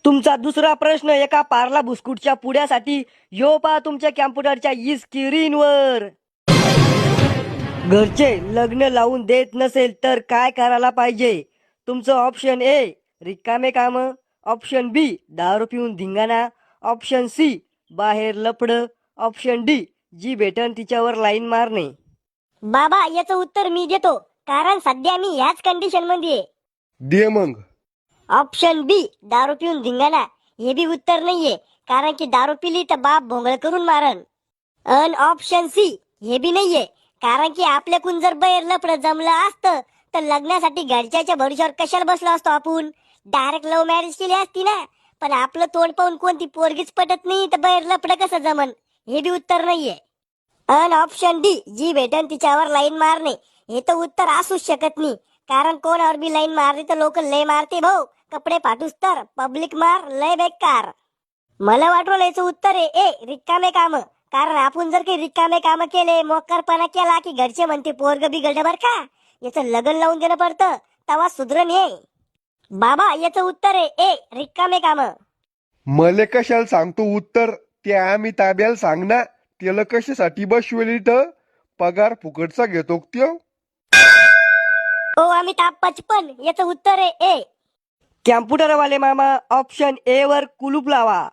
तुमचा दुसरा प्रश्न एका पार्ला बिस्कुटच्या पुड्यासाठी यो पा तुमच्या कॅम्प्युटरच्या स्क्रीनवर. घरचे लग्न लावून देत नसेल तर काय करायला पाहिजे? तुमचं ऑप्शन ए रिकामे काम, ऑप्शन बी दारू पिऊन धिंगाणा, ऑप्शन सी बाहेर लपड, ऑप्शन डी जी भेटन तिच्यावर लाईन मारणे. बाबा याचं उत्तर मी देतो, कारण सध्या मी ह्याच कंडिशन मध्ये आहे. दे मग. ऑप्शन बी दारू पिऊन धिंगाणा हे बी उत्तर नाहीये, कारण की दारू पिली तर बाप भोंगळ करून मारन. अन ऑप्शन सी हे बी नाहीये, कारण की आपल्याकून जर बाहेर लफडं जमलं असतं तर लग्नासाठी घरच्याच्या भरोश्यावर कशाला बसलो असतो आपण. डायरेक्ट लव्ह मॅरेज केली असती ना. पण आपलं तोंड पाहून कोणती पोरगीच पटत नाही तर बाहेर लफडं कसं जमन, हे बी उत्तर नाहीये. अन ऑप्शन डी जी भेटन तिच्यावर लाईन मारणे हे तर उत्तर असूच शकत नाही, कारण कोणावर बी लाईन मारली तर लोक लय मारते भाऊ. कपडे फाटूस तर पब्लिक मार लय बेकार. मला वाटलं याचं उत्तर आहे ए रिकामे काम, कारण आपण जर काही रिकामे काम केले, मोकारपणा केला की घरचे म्हणते पोरग बिघडलं बर का, याचं लग्न लावून देणं पडतं तेव्हा सुधरण हे. बाबा याचं उत्तर आहे ए रिकामे काम. मले कशाला सांगतो उत्तर? ते आम्ही ताब्याला सांग ना. त्याला कशासाठी बसवेल इथं? पगार फुकटचा घेतो त्यो. ओ अमिताभ बच्चन याचं उत्तर आहे ए. कॅम्प्युटरवाले मामा ऑप्शन ए वर कुलूप लावा.